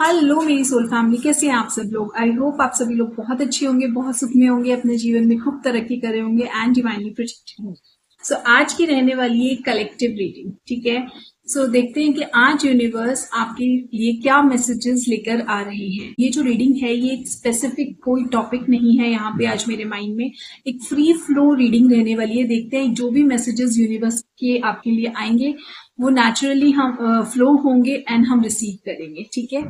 Hello मेरी soul family, कैसे हैं आप सब लोग। आई होप आप सभी लोग बहुत अच्छे होंगे, बहुत सुख में होंगे, अपने जीवन में खूब तरक्की कर रहे होंगे एंड डिवाइनली प्रोटेक्टेड होंगे। सो आज की रहने वाली है कलेक्टिव रीडिंग, ठीक है। सो देखते हैं कि आज यूनिवर्स आपके लिए क्या मैसेजेस लेकर आ रहे हैं। ये जो रीडिंग है ये एक स्पेसिफिक कोई टॉपिक नहीं है यहाँ पे आज मेरे माइंड में, एक फ्री फ्लो रीडिंग रहने वाली है। देखते हैं जो भी मैसेजेस यूनिवर्स के आपके लिए आएंगे वो नेचुरली हम फ्लो होंगे एंड हम रिसीव करेंगे, ठीक है।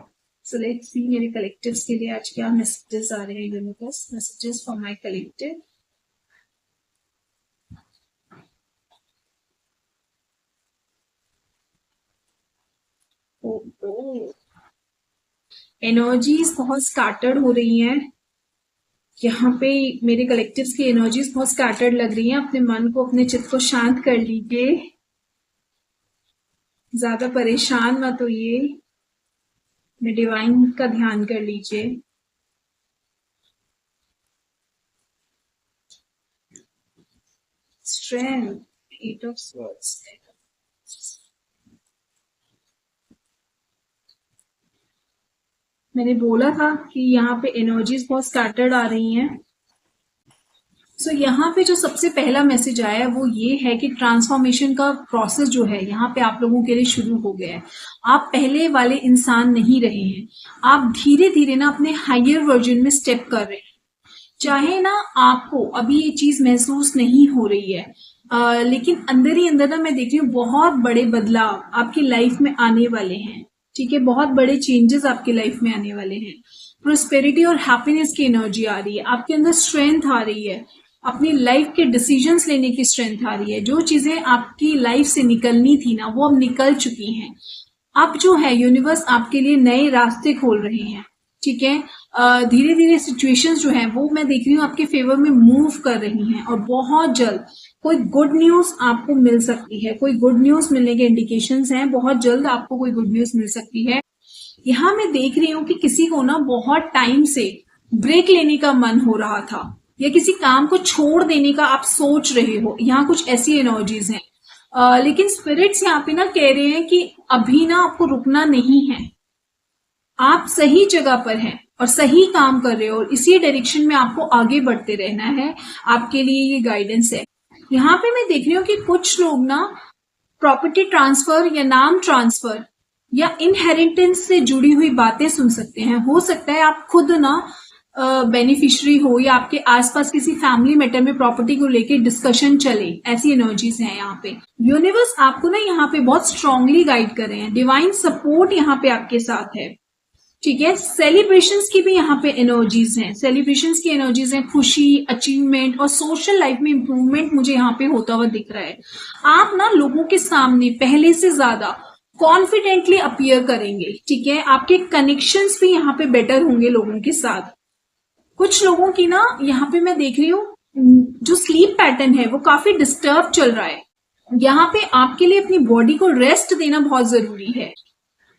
सो लेट्स सी मेरे कलेक्टिव्स के लिए आज क्या मैसेजेस आ रहे हैं universe. Messages for my collective. Energies बहुत स्कैटर्ड हो रही हैं यहाँ पे। मेरे कलेक्टिव्स की एनर्जीज बहुत स्कैटर्ड लग रही हैं। अपने मन को, अपने चित्त को शांत कर लीजिए, ज्यादा परेशान मत होइए, मैं डिवाइन का ध्यान कर लीजिए। Strength, eight of swords. मैंने बोला था कि यहाँ पे एनर्जीज बहुत स्कैटर्ड आ रही हैं। सो यहाँ पे जो सबसे पहला मैसेज आया है वो ये है कि ट्रांसफॉर्मेशन का प्रोसेस जो है यहाँ पे आप लोगों के लिए शुरू हो गया है। आप पहले वाले इंसान नहीं रहे हैं, आप धीरे धीरे ना अपने हायर वर्जन में स्टेप कर रहे हैं। चाहे ना आपको अभी ये चीज महसूस नहीं हो रही है, लेकिन अंदर ही अंदर ना मैं देख रही हूँ बहुत बड़े बदलाव आपकी लाइफ में आने वाले हैं, ठीक है। बहुत बड़े चेंजेस आपकी लाइफ में आने वाले हैं। प्रोस्पेरिटी और हैप्पीनेस की एनर्जी आ रही है, आपके अंदर स्ट्रेंथ आ रही है, अपनी लाइफ के डिसीजंस लेने की स्ट्रेंथ आ रही है। जो चीजें आपकी लाइफ से निकलनी थी ना वो अब निकल चुकी हैं। अब जो है यूनिवर्स आपके लिए नए रास्ते खोल रहे हैं, ठीक है। धीरे धीरे सिचुएशंस जो है वो मैं देख रही हूँ आपके फेवर में मूव कर रही हैं और बहुत जल्द कोई गुड न्यूज आपको मिल सकती है। कोई गुड न्यूज मिलने के इंडिकेशंस हैं, बहुत जल्द आपको कोई गुड न्यूज मिल सकती है। यहाँ मैं देख रही हूँ कि किसी को ना बहुत टाइम से ब्रेक लेने का मन हो रहा था या किसी काम को छोड़ देने का आप सोच रहे हो। यहाँ कुछ ऐसी एनर्जीज हैं, लेकिन स्पिरिट्स यहाँ पे ना कह रहे हैं कि अभी ना आपको रुकना नहीं है। आप सही जगह पर हैं और सही काम कर रहे हो और इसी डायरेक्शन में आपको आगे बढ़ते रहना है। आपके लिए ये गाइडेंस है। यहाँ पे मैं देख रही हूँ कि कुछ लोग ना प्रॉपर्टी ट्रांसफर या नाम ट्रांसफर या इनहेरिटेंस से जुड़ी हुई बातें सुन सकते हैं। हो सकता है आप खुद ना बेनिफिशियरी हो या आपके आसपास किसी फैमिली मैटर में प्रॉपर्टी को लेके डिस्कशन चले। ऐसी एनर्जीज हैं यहाँ पे। यूनिवर्स आपको ना यहाँ पे बहुत स्ट्रांगली गाइड कर रहे हैं। डिवाइन सपोर्ट यहाँ पे आपके साथ है, ठीक है। सेलिब्रेशंस की भी यहाँ पे एनर्जीज हैं। सेलिब्रेशंस की एनर्जीज हैं, खुशी, अचीवमेंट और सोशल लाइफ में इंप्रूवमेंट मुझे यहाँ पे होता हुआ दिख रहा है। आप ना लोगों के सामने पहले से ज्यादा कॉन्फिडेंटली अपीयर करेंगे, ठीक है। आपके कनेक्शंस भी यहाँ पे बेटर होंगे लोगों के साथ। कुछ लोगों की ना यहाँ पे मैं देख रही हूँ जो स्लीप पैटर्न है वो काफी डिस्टर्ब चल रहा है। यहाँ पे आपके लिए अपनी बॉडी को रेस्ट देना बहुत जरूरी है।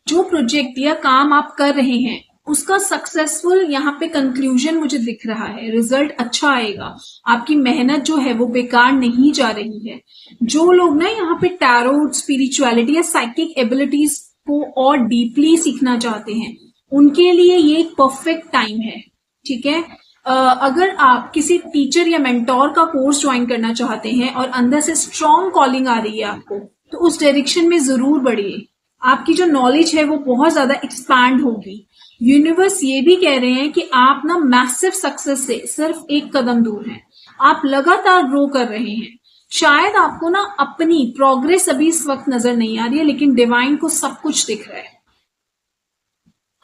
जो प्रोजेक्ट या काम आप कर रहे हैं उसका सक्सेसफुल यहाँ पे कंक्लूजन मुझे दिख रहा है। रिजल्ट अच्छा आएगा, आपकी मेहनत जो है वो बेकार नहीं जा रही है। जो लोग ना यहाँ पे टैरो, स्पिरिचुअलिटी या साइकिक एबिलिटीज को और डीपली सीखना चाहते हैं उनके लिए ये एक परफेक्ट टाइम है, ठीक है। अगर आप किसी टीचर या मेंटोर का कोर्स ज्वाइन करना चाहते हैं और अंदर से स्ट्रॉन्ग कॉलिंग आ रही है आपको, तो उस डायरेक्शन में जरूर बढ़िए। आपकी जो नॉलेज है वो बहुत ज्यादा एक्सपैंड होगी। यूनिवर्स ये भी कह रहे हैं कि आप ना मैसिव सक्सेस से सिर्फ एक कदम दूर हैं। आप लगातार ग्रो कर रहे हैं। शायद आपको ना अपनी प्रोग्रेस अभी इस वक्त नजर नहीं आ रही है, लेकिन डिवाइन को सब कुछ दिख रहा है।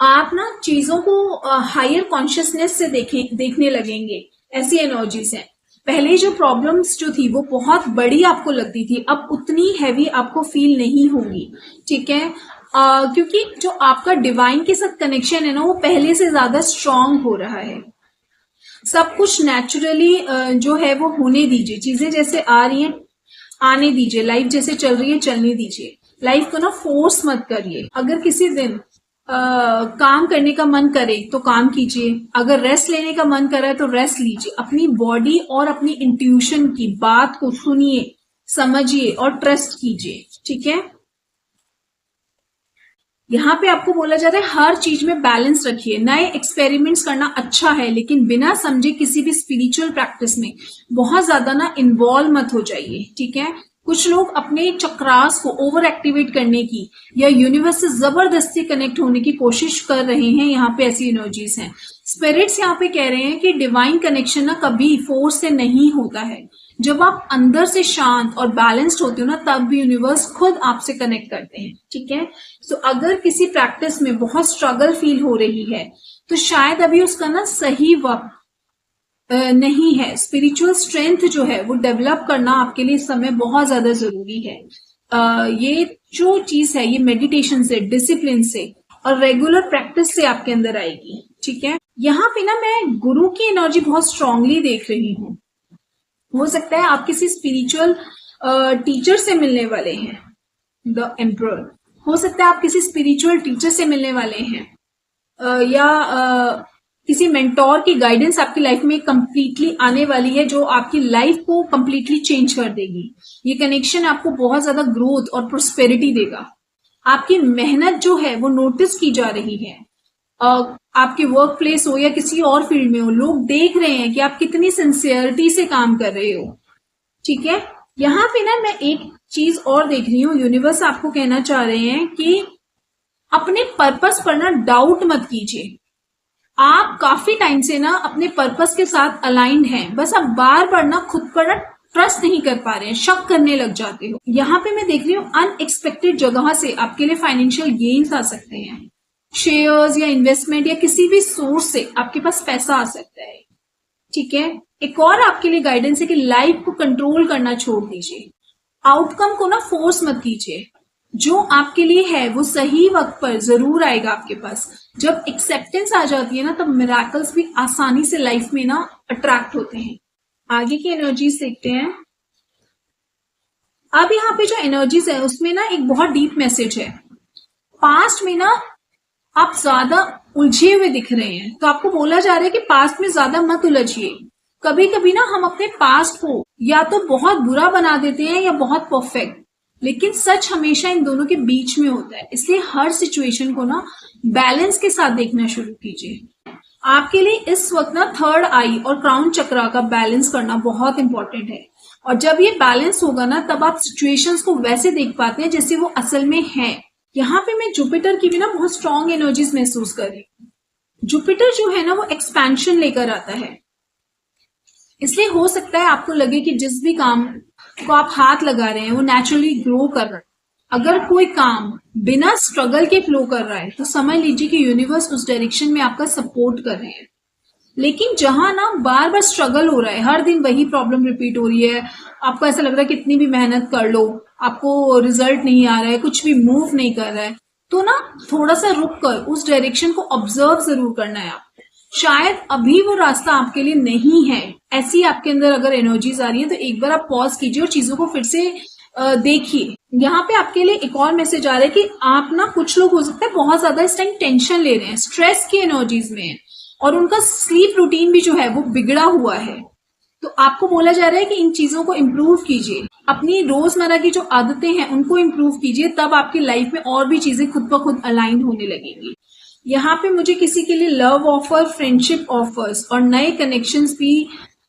आप ना चीजों को हायर कॉन्शियसनेस से देखने लगेंगे। ऐसी एनर्जीज हैं। पहले जो प्रॉब्लम्स जो थी वो बहुत बड़ी आपको लगती थी, अब उतनी हैवी आपको फील नहीं होगी, ठीक है। क्योंकि जो आपका डिवाइन के साथ कनेक्शन है ना वो पहले से ज्यादा स्ट्रांग हो रहा है। सब कुछ नेचुरली जो है वो होने दीजिए। चीजें जैसे आ रही हैं आने दीजिए। लाइफ जैसे चल रही है चलने दीजिए। लाइफ को ना फोर्स मत करिए। अगर किसी दिन काम करने का मन करे तो काम कीजिए, अगर रेस्ट लेने का मन करे तो रेस्ट लीजिए। अपनी बॉडी और अपनी इंट्यूशन की बात को सुनिए, समझिए और ट्रस्ट कीजिए, ठीक है। यहाँ पे आपको बोला जा रहा है हर चीज में बैलेंस रखिए। नए एक्सपेरिमेंट्स करना अच्छा है, लेकिन बिना समझे किसी भी स्पिरिचुअल प्रैक्टिस में बहुत ज्यादा ना इन्वॉल्व मत हो जाइए, ठीक है। कुछ लोग अपने चक्रास को ओवर एक्टिवेट करने की या यूनिवर्स से जबरदस्ती कनेक्ट होने की कोशिश कर रहे हैं। यहाँ पे ऐसी एनर्जीज हैं। स्पिरिट्स यहाँ पे कह रहे हैं कि डिवाइन कनेक्शन ना कभी फोर्स से नहीं होता है। जब आप अंदर से शांत और बैलेंस्ड होते हो ना, तब भी यूनिवर्स खुद आपसे कनेक्ट करते हैं, ठीक है। सो अगर किसी प्रैक्टिस में बहुत स्ट्रगल फील हो रही है तो शायद अभी उसका ना सही वक्त नहीं है। स्पिरिचुअल स्ट्रेंथ जो है वो डेवलप करना आपके लिए इस समय बहुत ज्यादा जरूरी है। ये जो चीज है ये मेडिटेशन से, डिसिप्लिन से और रेगुलर प्रैक्टिस से आपके अंदर आएगी, ठीक है। यहाँ पे ना मैं गुरु की एनर्जी बहुत स्ट्रांगली देख रही हूँ। हो सकता है आप किसी स्पिरिचुअल टीचर से मिलने वाले हैं, द एम्परर। हो सकता है आप किसी स्पिरिचुअल टीचर से मिलने वाले हैं, या किसी मेंटोर की गाइडेंस आपकी लाइफ में कंप्लीटली आने वाली है, जो आपकी लाइफ को कंप्लीटली चेंज कर देगी। ये कनेक्शन आपको बहुत ज्यादा ग्रोथ और प्रोस्पेरिटी देगा। आपकी मेहनत जो है वो नोटिस की जा रही है। आपके वर्क प्लेस हो या किसी और फील्ड में हो, लोग देख रहे हैं कि आप कितनी सिंसियरिटी से काम कर रहे हो, ठीक है। यहाँ पे ना मैं एक चीज और देख रही हूँ। यूनिवर्स आपको कहना चाह रहे हैं कि अपने पर्पस पर ना डाउट मत कीजिए। आप काफी टाइम से ना अपने पर्पस के साथ अलाइंड हैं, बस आप बार बार ना खुद पर ना ट्रस्ट नहीं कर पा रहे हैं, शक करने लग जाते हो। यहाँ पे मैं देख रही हूँ अनएक्सपेक्टेड जगह से आपके लिए फाइनेंशियल गेन्स आ सकते हैं। शेयर्स या इन्वेस्टमेंट या किसी भी सोर्स से आपके पास पैसा आ सकता है, ठीक है। एक और आपके लिए गाइडेंस है कि लाइफ को कंट्रोल करना छोड़ दीजिए। आउटकम को ना फोर्स मत कीजिए। जो आपके लिए है वो सही वक्त पर जरूर आएगा आपके पास। जब एक्सेप्टेंस आ जाती है ना, तब मिराकल्स भी आसानी से लाइफ में ना अट्रैक्ट होते हैं। आगे की एनर्जीज देखते हैं। अब यहाँ पे जो एनर्जीज है उसमें ना एक बहुत डीप मैसेज है। पास्ट में ना आप ज्यादा उलझे हुए दिख रहे हैं, तो आपको बोला जा रहा है कि पास्ट में ज्यादा मत उलझिए। कभी कभी ना हम अपने पास्ट को या तो बहुत बुरा बना देते हैं या बहुत परफेक्ट, लेकिन सच हमेशा इन दोनों के बीच में होता है। इसलिए हर सिचुएशन को ना बैलेंस के साथ देखना शुरू कीजिए। आपके लिए इस वक्त ना थर्ड आई और क्राउन चक्रा का बैलेंस करना बहुत इंपॉर्टेंट है। और जब ये बैलेंस होगा ना, तब आप सिचुएशंस को वैसे देख पाते हैं जैसे वो असल में है। यहाँ पे मैं जुपिटर की भी ना बहुत स्ट्रॉन्ग एनर्जीज महसूस कर रही हूँ। जुपिटर जो है ना वो एक्सपेंशन लेकर आता है। इसलिए हो सकता है आपको लगे कि जिस भी काम को आप हाथ लगा रहे हैं वो नेचुरली ग्रो कर रहा है। अगर कोई काम बिना स्ट्रगल के फ्लो कर रहा है तो समझ लीजिए कि यूनिवर्स उस डायरेक्शन में आपका सपोर्ट कर रहे हैं। लेकिन जहां ना बार बार स्ट्रगल हो रहा है, हर दिन वही प्रॉब्लम रिपीट हो रही है, आपको ऐसा लग रहा है कितनी भी मेहनत कर लो आपको रिजल्ट नहीं आ रहा है, कुछ भी मूव नहीं कर रहा है, तो ना थोड़ा सा रुक कर उस डायरेक्शन को ऑब्जर्व जरूर करना है आपको। शायद अभी वो रास्ता आपके लिए नहीं है। ऐसी आपके अंदर अगर एनर्जीज आ रही है तो एक बार आप पॉज कीजिए और चीजों को फिर से देखिए। यहाँ पे आपके लिए एक और मैसेज आ रहा है कि आप ना, कुछ लोग हो सकता है बहुत ज्यादा इस टाइम टेंशन ले रहे हैं, स्ट्रेस की एनर्जीज में है, और उनका स्लीप रूटीन भी जो है वो बिगड़ा हुआ है। तो आपको बोला जा रहा है कि इन चीजों को इम्प्रूव कीजिए। अपनी रोजमर्रा की जो आदतें हैं उनको इम्प्रूव कीजिए, तब आपकी लाइफ में और भी चीजें खुद ब खुद अलाइन होने लगेंगी। यहाँ पे मुझे किसी के लिए लव ऑफर, फ्रेंडशिप ऑफर्स और नए कनेक्शंस भी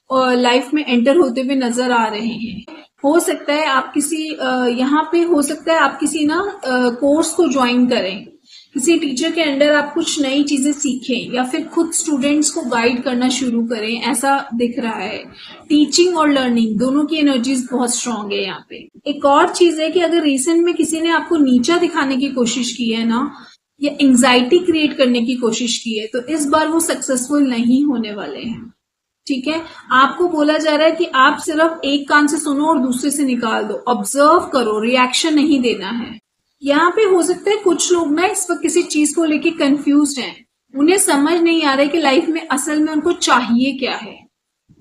लाइफ में एंटर होते हुए नजर आ रहे हैं। हो सकता है आप किसी यहाँ पे हो सकता है आप किसी ना कोर्स को ज्वाइन करें, किसी टीचर के अंडर आप कुछ नई चीजें सीखें, या फिर खुद स्टूडेंट्स को गाइड करना शुरू करें, ऐसा दिख रहा है। टीचिंग और लर्निंग दोनों की एनर्जीज बहुत स्ट्रांग है यहाँ पे। एक और चीज है कि अगर रिसेंट में किसी ने आपको नीचा दिखाने की कोशिश की है ना, या एंजाइटी क्रिएट करने की कोशिश की है, तो इस बार वो सक्सेसफुल नहीं होने वाले हैं, ठीक है। आपको बोला जा रहा है कि आप सिर्फ एक कान से सुनो और दूसरे से निकाल दो, ऑब्जर्व करो, रिएक्शन नहीं देना है। यहाँ पे हो सकता है कुछ लोग ना इस वक्त किसी चीज को लेके कंफ्यूज्ड हैं, उन्हें समझ नहीं आ रहा है कि लाइफ में असल में उनको चाहिए क्या है,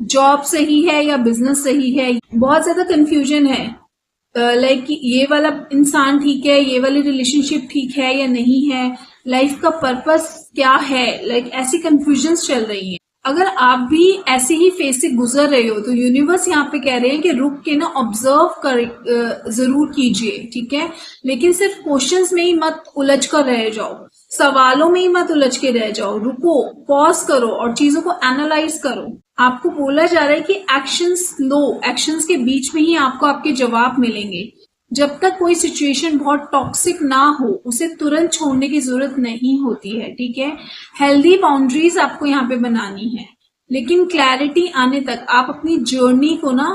जॉब सही है या बिजनेस सही है। बहुत ज्यादा कंफ्यूजन है, लाइक ये वाला इंसान ठीक है, ये वाली रिलेशनशिप ठीक है या नहीं है, लाइफ का पर्पस क्या है, लाइक ऐसी कंफ्यूजन्स चल रही हैं। अगर आप भी ऐसे ही फेज से गुजर रहे हो तो यूनिवर्स यहाँ पे कह रहे हैं कि रुक के ना ऑब्जर्व कर जरूर कीजिए, ठीक है, लेकिन सिर्फ क्वेश्चंस में ही मत उलझ कर रह जाओ, सवालों में ही मत उलझ के रह जाओ, रुको, पॉज करो और चीजों को एनालाइज करो। आपको बोला जा रहा है कि एक्शंस लो, एक्शंस के बीच में ही आपको आपके जवाब मिलेंगे। जब तक कोई सिचुएशन बहुत टॉक्सिक ना हो उसे तुरंत छोड़ने की जरूरत नहीं होती है, ठीक है। हेल्दी बाउंड्रीज आपको यहाँ पे बनानी है, लेकिन क्लैरिटी आने तक आप अपनी जर्नी को ना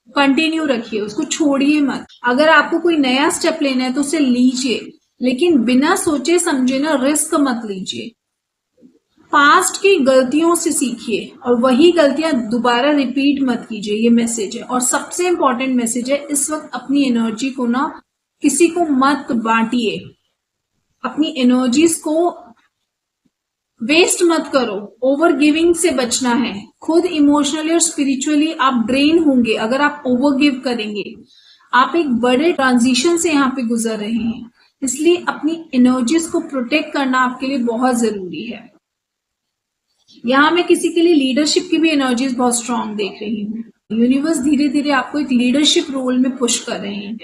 कंटिन्यू रखिए, उसको छोड़िए मत। अगर आपको कोई नया स्टेप लेना है तो उसे लीजिए, लेकिन बिना सोचे समझे ना रिस्क मत लीजिए। पास्ट की गलतियों से सीखिए और वही गलतियां दोबारा रिपीट मत कीजिए, ये मैसेज है। और सबसे इंपॉर्टेंट मैसेज है, इस वक्त अपनी एनर्जी को ना किसी को मत बांटिए, अपनी एनर्जीज को वेस्ट मत करो, ओवर गिविंग से बचना है। खुद इमोशनली और स्पिरिचुअली आप ड्रेन होंगे अगर आप ओवर गिव करेंगे। आप एक बड़े ट्रांजिशन से यहाँ पे गुजर रहे हैं, इसलिए अपनी एनर्जीज को प्रोटेक्ट करना आपके लिए बहुत जरूरी है। यहाँ मैं किसी के लिए लीडरशिप की भी एनर्जीज बहुत स्ट्रांग देख रही हूँ। यूनिवर्स धीरे धीरे आपको एक लीडरशिप रोल में पुश कर रहे हैं,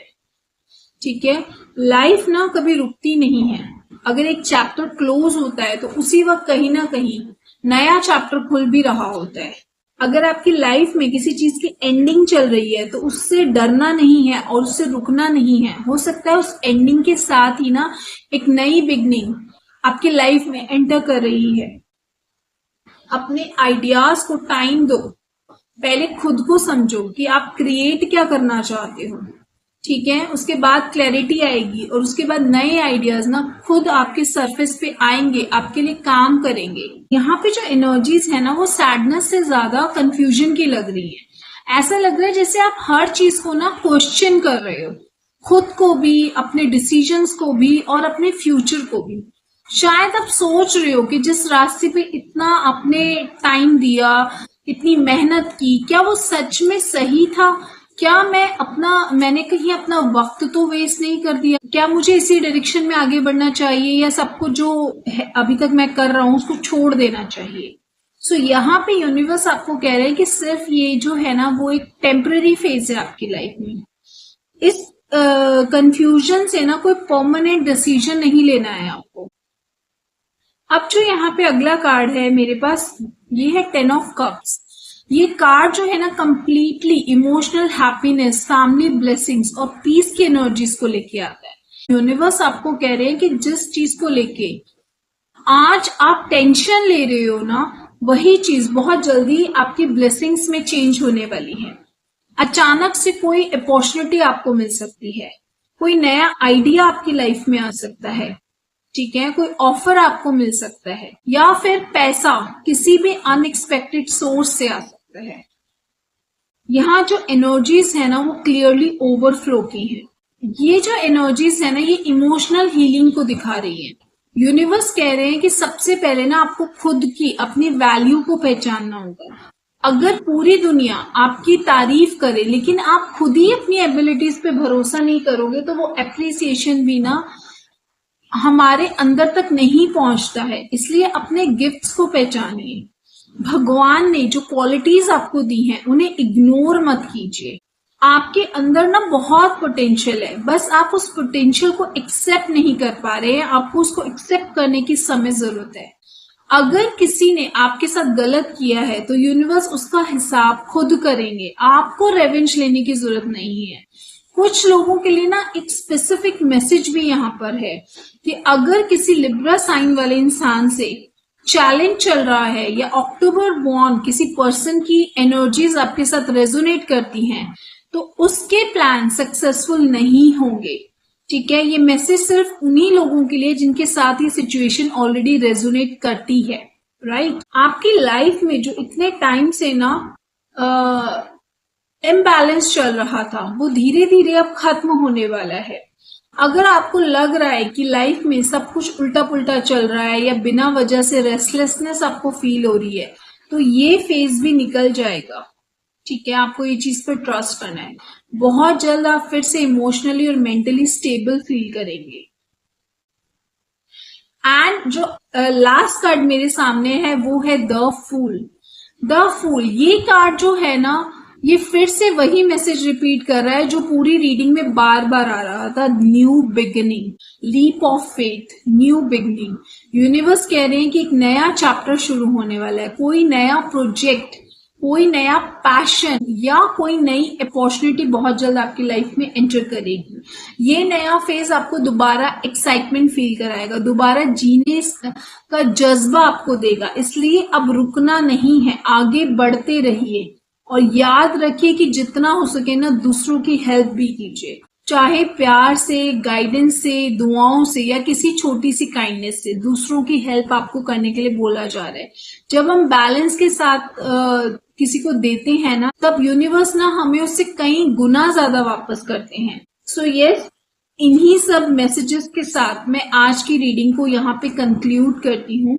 ठीक है। लाइफ ना कभी रुकती नहीं है, अगर एक चैप्टर क्लोज होता है तो उसी वक्त कहीं ना कहीं नया चैप्टर खुल भी रहा होता है। अगर आपकी लाइफ में किसी चीज की एंडिंग चल रही है तो उससे डरना नहीं है और उससे रुकना नहीं है। हो सकता है उस एंडिंग के साथ ही ना एक नई बिगनिंग आपकी लाइफ में एंटर कर रही है। अपने आइडियाज को टाइम दो, पहले खुद को समझो कि आप क्रिएट क्या करना चाहते हो, ठीक है। उसके बाद क्लैरिटी आएगी और उसके बाद नए आइडियाज ना खुद आपके सरफेस पे आएंगे, आपके लिए काम करेंगे। यहाँ पे जो एनर्जीज है ना वो सैडनेस से ज्यादा कंफ्यूजन की लग रही है। ऐसा लग रहा है जैसे आप हर चीज को ना क्वेश्चन कर रहे हो, खुद को भी, अपने डिसीजंस को भी और अपने फ्यूचर को भी। शायद आप सोच रहे हो कि जिस रास्ते पे इतना आपने टाइम दिया, इतनी मेहनत की, क्या वो सच में सही था? क्या मैंने कहीं अपना वक्त तो वेस्ट नहीं कर दिया? क्या मुझे इसी डायरेक्शन में आगे बढ़ना चाहिए या सब कुछ जो अभी तक मैं कर रहा हूँ उसको छोड़ देना चाहिए? सो यहाँ पे यूनिवर्स आपको कह रहे हैं कि सिर्फ ये जो है ना वो एक टेम्पररी फेज है आपकी लाइफ में। इस कंफ्यूजन से ना कोई परमानेंट डिसीजन नहीं लेना है आपको। अब जो यहाँ पे अगला कार्ड है मेरे पास, ये है 10 ऑफ कप्स। ये कार्ड जो है ना completely emotional happiness, family blessings और पीस की एनर्जीज को लेके आता है। यूनिवर्स आपको कह रहे हैं कि जिस चीज को लेके आज आप टेंशन ले रहे हो ना, वही चीज बहुत जल्दी आपकी ब्लेसिंग्स में चेंज होने वाली है। अचानक से कोई अपॉर्चुनिटी आपको मिल सकती है, कोई नया आइडिया आपकी लाइफ में आ सकता है, ठीक है, कोई ऑफर आपको मिल सकता है, या फिर पैसा किसी भी अनएक्सपेक्टेड सोर्स से आ सकता है। यहाँ जो एनर्जीज है ना वो क्लियरली ओवरफ्लो की है। ये जो एनर्जीज है ना ये इमोशनल हीलिंग को दिखा रही है। यूनिवर्स कह रहे हैं कि सबसे पहले ना आपको खुद की अपनी वैल्यू को पहचानना होगा। अगर पूरी दुनिया आपकी तारीफ करे लेकिन आप खुद ही अपनी एबिलिटीज पे भरोसा नहीं करोगे तो वो एप्रिसिएशन भी ना हमारे अंदर तक नहीं पहुंचता है। इसलिए अपने गिफ्ट्स को पहचानिए। भगवान ने जो क्वालिटीज आपको दी हैं उन्हें इग्नोर मत कीजिए। आपके अंदर ना बहुत पोटेंशियल है, बस आप उस पोटेंशियल को एक्सेप्ट नहीं कर पा रहे हैं। आपको उसको एक्सेप्ट करने की समय जरूरत है। अगर किसी ने आपके साथ गलत किया है तो यूनिवर्स उसका हिसाब खुद करेंगे, आपको रेवेंज लेने की जरूरत नहीं है। कुछ लोगों के लिए ना एक स्पेसिफिक मैसेज भी यहाँ पर है कि अगर किसी लिब्रा साइन वाले इंसान से चैलेंज चल रहा है या अक्टूबर बॉर्न किसी पर्सन की एनर्जीज आपके साथ रेजोनेट करती हैं तो उसके प्लान सक्सेसफुल नहीं होंगे, ठीक है। ये मैसेज सिर्फ उन्हीं लोगों के लिए जिनके साथ ये सिचुएशन ऑलरेडी रेजोनेट करती है, राइट। आपकी लाइफ में जो इतने टाइम से ना इम्बैलेंस चल रहा था वो धीरे धीरे अब खत्म होने वाला है। अगर आपको लग रहा है कि लाइफ में सब कुछ उल्टा पुल्टा चल रहा है या बिना वजह से रेस्टलेसनेस आपको फील हो रही है तो ये फेज भी निकल जाएगा, ठीक है। आपको ये चीज पर ट्रस्ट करना है। बहुत जल्द आप फिर से इमोशनली और मेंटली स्टेबल फील करेंगे। एंड जो लास्ट कार्ड मेरे सामने है वो है द फूल। द फूल, ये कार्ड जो है ना, ये फिर से वही मैसेज रिपीट कर रहा है जो पूरी रीडिंग में बार बार आ रहा था। New beginning, leap of faith, new beginning. Universe कह रहे हैं कि एक नया चैप्टर शुरू होने वाला है, कोई नया प्रोजेक्ट, कोई नया पैशन या कोई नई अपॉर्चुनिटी बहुत जल्द आपकी लाइफ में एंटर करेगी। ये नया फेज आपको दोबारा एक्साइटमेंट फील कराएगा, दोबारा जीने का जज्बा आपको देगा। इसलिए अब रुकना नहीं है, आगे बढ़ते रहिए और याद रखिए कि जितना हो सके ना दूसरों की हेल्प भी कीजिए, चाहे प्यार से, गाइडेंस से, दुआओं से या किसी छोटी सी काइंडनेस से। दूसरों की हेल्प आपको करने के लिए बोला जा रहा है। जब हम बैलेंस के साथ किसी को देते हैं ना, तब यूनिवर्स ना हमें उससे कई गुना ज्यादा वापस करते हैं। सो यस, इन्हीं सब मैसेजेस के साथ मैं आज की रीडिंग को यहाँ पे कंक्लूड करती हूँ।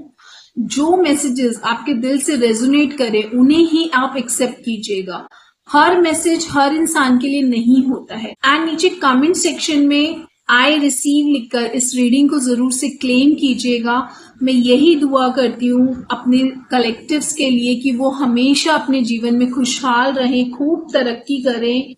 जो मैसेजेस आपके दिल से रेजोनेट करे उन्हें ही आप एक्सेप्ट कीजिएगा। हर मैसेज हर इंसान के लिए नहीं होता है। एंड नीचे कमेंट सेक्शन में आई रिसीव लिखकर इस रीडिंग को जरूर से क्लेम कीजिएगा। मैं यही दुआ करती हूँ अपने कलेक्टिव्स के लिए कि वो हमेशा अपने जीवन में खुशहाल रहें, खूब तरक्की करें,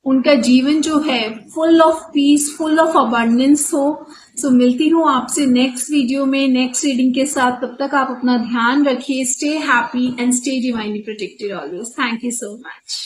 उनका जीवन जो है full of peace, full of abundance हो। सो मिलती हूँ आपसे नेक्स्ट वीडियो में नेक्स्ट रीडिंग के साथ। तब तक आप अपना ध्यान रखिए। Stay happy and stay divinely protected always. Thank you so much.